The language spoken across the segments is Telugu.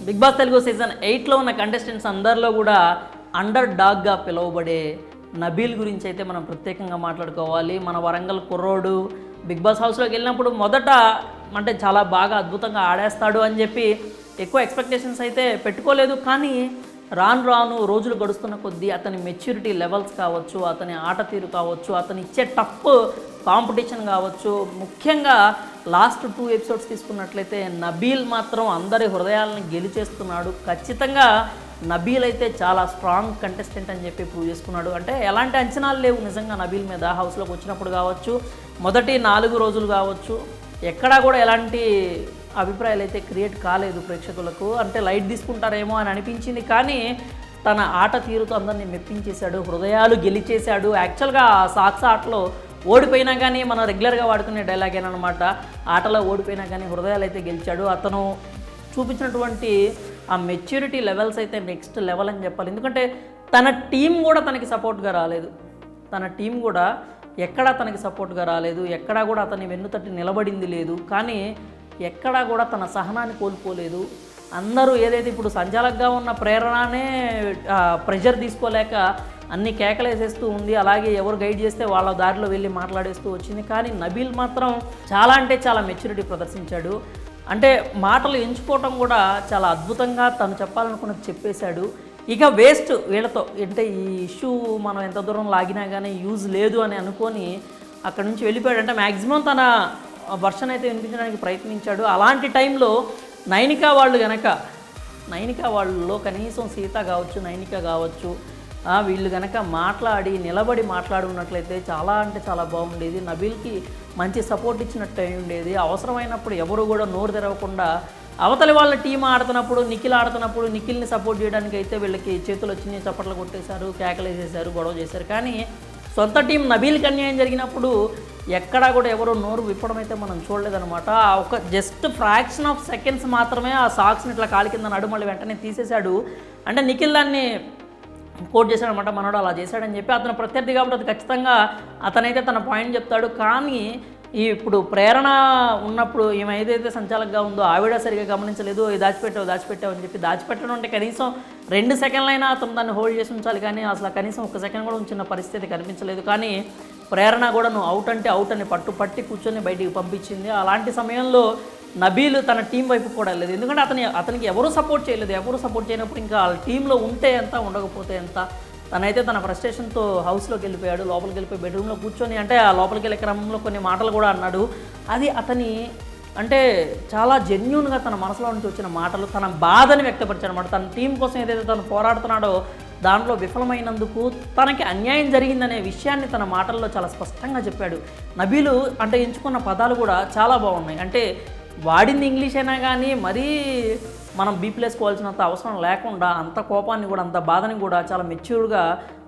బిగ్ బాస్ తెలుగు సీజన్ 8లో ఉన్న కంటెస్టెంట్స్ అందరిలో కూడా అండర్ డాగ్గా పిలువబడే నబీల్ గురించి అయితే మనం ప్రత్యేకంగా మాట్లాడుకోవాలి. మన వరంగల్ కుర్రోడు బిగ్ బాస్ హౌస్లోకి వెళ్ళినప్పుడు మొదట అంటే చాలా బాగా అద్భుతంగా ఆడేస్తాడు అని చెప్పి ఎక్కువ ఎక్స్పెక్టేషన్స్ అయితే పెట్టుకోలేదు. కానీ రాను రాను రోజులు గడుస్తున్న కొద్దీ అతని మెచ్యూరిటీ లెవెల్స్ కావచ్చు, అతని ఆట తీరు కావచ్చు, అతని ఇచ్చే టఫ్ కాంపిటీషన్ కావచ్చు, ముఖ్యంగా లాస్ట్ 2 ఎపిసోడ్స్ తీసుకున్నట్లయితే నబీల్ మాత్రం అందరి హృదయాలను గెలిచేస్తున్నాడు. ఖచ్చితంగా నబీల్ అయితే చాలా స్ట్రాంగ్ కంటెస్టెంట్ అని చెప్పి ప్రూవ్ చేసుకున్నాడు. అంటే ఎలాంటి అంచనాలు లేవు నిజంగా నబీల్ మీద. హౌస్లోకి వచ్చినప్పుడు కావచ్చు, మొదటి 4 రోజులు కావచ్చు, ఎక్కడా కూడా ఎలాంటి అభిప్రాయాలు అయితే క్రియేట్ కాలేదు ప్రేక్షకులకు. అంటే లైట్ తీసుకుంటారేమో అని అనిపించింది, కానీ తన ఆట తీరుతో అందరినీ మెప్పించేశాడు, హృదయాలు గెలిచేశాడు. యాక్చువల్గా సాక్స్ ఆటలో ఓడిపోయినా కానీ మనం రెగ్యులర్గా వాడుకునే డైలాగ్ ఏనమాట, ఆటలో ఓడిపోయినా కానీ హృదయాలు అయితే గెలిచాడు. అతను చూపించినటువంటి ఆ మెచ్యూరిటీ లెవెల్స్ అయితే నెక్స్ట్ లెవెల్ అని చెప్పాలి. ఎందుకంటే తన టీం కూడా తనకి సపోర్ట్గా రాలేదు. తన టీం కూడా ఎక్కడా తనకి సపోర్ట్గా రాలేదు, ఎక్కడా కూడా అతన్ని వెన్నుతట్టి నిలబడింది లేదు. కానీ ఎక్కడా కూడా తన సహనాన్ని కోల్పోలేదు. అందరూ ఏదైతే ఇప్పుడు సంచాలకుగా ఉన్న ప్రేరణనే ప్రెషర్ తీసుకోలేక అన్ని కేకలేసేస్తూ ఉంది. అలాగే ఎవరు గైడ్ చేస్తే వాళ్ళ దారిలో వెళ్ళి మాట్లాడేస్తూ వచ్చింది. కానీ నబీల్ మాత్రం చాలా అంటే చాలా మెచ్యూరిటీ ప్రదర్శించాడు. అంటే మాటలు ఎంచుకోవటం కూడా చాలా అద్భుతంగా తను చెప్పాలనుకున్నది చెప్పేశాడు. ఇక వేస్ట్ వీళ్ళతో, అంటే ఈ ఇష్యూ మనం ఎంత దూరం లాగినా కానీ యూజ్ లేదు అని అనుకొని అక్కడి నుంచి వెళ్ళిపోయాడు. అంటే మ్యాక్సిమం తన వర్షన్ అయితే వినిపించడానికి ప్రయత్నించాడు. అలాంటి టైంలో నైనికా వాళ్ళు గనక, నైనికా వాళ్ళలో కనీసం సీత కావచ్చు, నైనిక కావచ్చు, వీళ్ళు కనుక మాట్లాడి నిలబడి మాట్లాడున్నట్లయితే చాలా అంటే చాలా బాగుండేది. నబీల్కి మంచి సపోర్ట్ ఇచ్చినట్టు అయి ఉండేది. అవసరమైనప్పుడు ఎవరు కూడా నోరు తెరవకుండా అవతలి వాళ్ళ టీం ఆడుతున్నప్పుడు, నిఖిల్ ఆడుతున్నప్పుడు నిఖిల్ని సపోర్ట్ చేయడానికి అయితే వీళ్ళకి చేతులు వచ్చినాయి, చప్పట్లు కొట్టేశారు, కేకలేసేశారు, గొడవ చేశారు. కానీ సొంత టీం నబీల్కి అన్యాయం జరిగినప్పుడు ఎక్కడా కూడా ఎవరో నోరు విప్పడం అయితే మనం చూడలేదనమాట. ఒక జస్ట్ ఫ్రాక్షన్ ఆఫ్ సెకండ్స్ మాత్రమే ఆ సాక్స్ని ఇట్లా కాలి కింద నడుమల్లి వెంటనే తీసేశాడు. అంటే నిఖిల్ దాన్ని కోట్ చేశాడనమాట, మనోడు అలా చేశాడని చెప్పి. అతను ప్రత్యర్థి కాబట్టి అది ఖచ్చితంగా అతనైతే తన పాయింట్ చెప్తాడు. కానీ ఇప్పుడు ప్రేరణ ఉన్నప్పుడు ఈమె ఏదైతే సంచాలకుగా ఉందో ఆవిడ సరిగా గమనించలేదు, దాచిపెట్టావు అని చెప్పి. దాచిపెట్టడం అంటే కనీసం 2 సెకండ్లైనా అతను దాన్ని హోల్డ్ చేసి ఉంచాలి, కానీ అసలు కనీసం 1 సెకండ్ కూడా ఉంచిన పరిస్థితి కనిపించలేదు. కానీ ప్రేరణ కూడా నువ్వు అవుట్ అంటే అవుట్ అని పట్టి కూర్చొని బయటికి పంపించింది. అలాంటి సమయంలో నబీల్ తన టీం వైపు కూడా వెళ్ళలేదు. ఎందుకంటే అతనికి ఎవరు సపోర్ట్ చేయలేదు. ఎవరు సపోర్ట్ చేయనప్పుడు ఇంకా వాళ్ళ టీంలో ఉంటే ఎంత, ఉండకపోతే ఎంత. తనైతే తన ఫ్రస్ట్రేషన్తో హౌస్లోకి వెళ్ళిపోయాడు, లోపలికి వెళ్ళిపోయి బెడ్రూమ్లో కూర్చొని, అంటే ఆ లోపలికి వెళ్ళే క్రమంలో కొన్ని మాటలు కూడా అన్నాడు. అది అతని అంటే చాలా జెన్యూన్గా తన మనసులో నుంచి వచ్చిన మాటలు, తన బాధని వ్యక్తపరిచాడు అనమాట. తన టీం కోసం ఏదైతే తను పోరాడుతున్నాడో దాంట్లో విఫలమైనందుకు తనకి అన్యాయం జరిగిందనే విషయాన్ని తన మాటల్లో చాలా స్పష్టంగా చెప్పాడు. నబీలు అంటే ఎంచుకున్న పదాలు కూడా చాలా బాగున్నాయి. అంటే వాడింది ఇంగ్లీష్ అయినా కానీ మరీ మనం బీప్లేసుకోవాల్సినంత అవసరం లేకుండా అంత కోపాన్ని కూడా, అంత బాధని కూడా చాలా మెచ్యూర్గా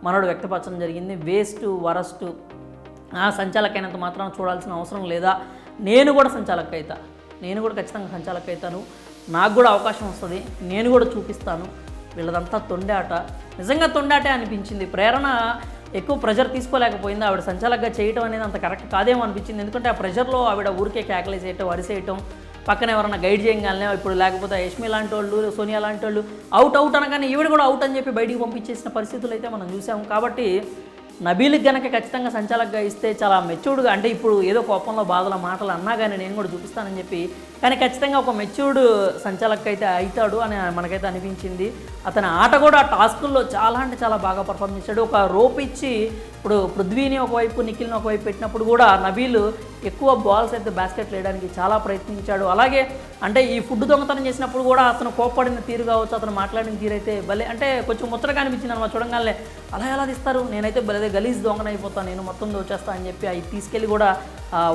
మనోడు వ్యక్తపరచడం జరిగింది. వేస్ట్, వరస్ట్, సంచాలకైనంత మాత్రం చూడాల్సిన అవసరం లేదా, నేను కూడా సంచాలక అవుతా, నేను కూడా ఖచ్చితంగా సంచాలక అవుతాను, నాకు కూడా అవకాశం వస్తుంది, నేను కూడా చూపిస్తాను. వీళ్ళదంతా తొండాట, నిజంగా తొండాటే అనిపించింది. ప్రేరణ ఎక్కువ ప్రెషర్ తీసుకోలేకపోయింది. ఆవిడ సంచాలకగా చేయటం అనేది అంత కరెక్ట్ కాదేమో అనిపించింది. ఎందుకంటే ఆ ప్రెషర్లో ఆవిడ ఊరికే కేకలేసేయటం, అరిసేయటం, పక్కన ఎవరన్నా గైడ్ చేయగానే ఇప్పుడు, లేకపోతే యష్మి లాంటి వాళ్ళు, సోనియా లాంటి వాళ్ళు అవుట్ అనగానే ఈవిడ కూడా అవుట్ అని చెప్పి బయటికి పంపించేసిన పరిస్థితులు అయితే మనం చూసాము. కాబట్టి నబీల్కి కనుక ఖచ్చితంగా సంచాలకుగా ఇస్తే చాలా మెచ్యూర్డ్గా, అంటే ఇప్పుడు ఏదో కోపంలో బాధల మాటలు అన్నా కానీ నేను కూడా చూపిస్తానని చెప్పి, కానీ ఖచ్చితంగా ఒక మెచ్యూర్డ్ సంచాలకుగా అయితే అవుతాడు అని మనకైతే అనిపించింది. అతని ఆట కూడా టాస్కుల్లో చాలా అంటే చాలా బాగా పర్ఫామ్ చేశాడు. ఒక రోప్ ఇచ్చి ఇప్పుడు పృథ్వీని ఒకవైపు, నిఖిల్ని ఒకవైపు పెట్టినప్పుడు కూడా నబీల్ ఎక్కువ బాల్స్ అయితే బాస్కెట్ వేయడానికి చాలా ప్రయత్నించాడు. అలాగే అంటే ఈ ఫుడ్ దొంగతనం చేసినప్పుడు కూడా అతను కోప్పడిన తీరు కావచ్చు, అతను మాట్లాడిన తీరు అయితే భలే, అంటే కొంచెం ముచ్చటగా అనిపించింది అనమాట చూడంగానే. అలా ఎలా తీస్తారు, నేనైతే భలే గలీజ్ దొంగన అయిపోతాను, నేను మొత్తం దోచేస్తా అని చెప్పి అవి తీసుకెళ్ళి కూడా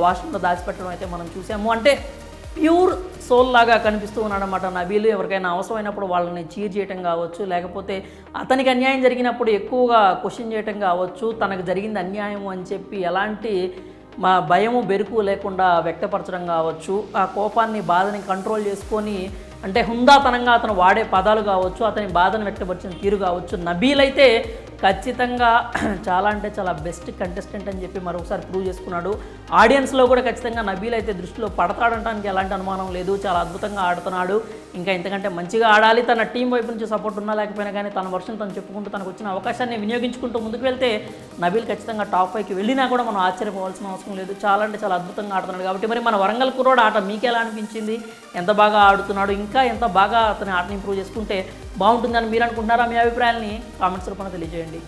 వాష్రూమ్లో దాచిపెట్టడం అయితే మనం చూసాము. అంటే ప్యూర్ సోల్ లాగా కనిపిస్తూ ఉన్నాడనమాట నబీల్. ఎవరికైనా అవసరమైనప్పుడు వాళ్ళని చీర్ చేయటం కావచ్చు, లేకపోతే అతనికి అన్యాయం జరిగినప్పుడు ఎక్కువగా క్వశ్చన్ చేయటం కావచ్చు, తనకు జరిగింది అన్యాయం అని చెప్పి ఎలాంటి భయము బెరుకు లేకుండా వ్యక్తపరచడం కావచ్చు, ఆ కోపాన్ని, బాధని కంట్రోల్ చేసుకొని, అంటే హుందాతనంగా అతను వాడే పదాలు కావచ్చు, అతని బాధను వ్యక్తపరిచిన తీరు కావచ్చు. నబీల్ అయితే ఖచ్చితంగా చాలా అంటే చాలా బెస్ట్ కంటెస్టెంట్ అని చెప్పి మరొకసారి ప్రూవ్ చేసుకున్నాడు. ఆడియన్స్లో కూడా ఖచ్చితంగా నబీల్ అయితే దృష్టిలో పడతాడంటానికి ఎలాంటి అనుమానం లేదు. చాలా అద్భుతంగా ఆడుతున్నాడు. ఇంకా ఇంతకంటే మంచిగా ఆడాలి. తన టీం వైపు నుంచి సపోర్ట్ ఉన్నా లేకపోయినా కానీ తన వర్షం తను చెప్పుకుంటూ తనకు వచ్చిన అవకాశాన్ని వినియోగించుకుంటూ ముందుకు వెళ్తే నబీల్ ఖచ్చితంగా టాప్ 5కి వెళ్ళినా కూడా మనం ఆశ్చర్యపోవాల్సిన అవసరం లేదు. చాలా అంటే చాలా అద్భుతంగా ఆడుతున్నాడు. కాబట్టి మరి మన వరంగల్ కుర్రోడు ఆట మీకు ఎలా అనిపించింది? ఎంత బాగా ఆడుతున్నాడు? ఇంకా ఎంత బాగా అతని ఆటని ఇంప్రూవ్ చేసుకుంటే బాగుంటుందని మీరు అనుకుంటున్నారా? మీ అభిప్రాయాన్ని కామెంట్స్ రూపంలో తెలియజేయండి.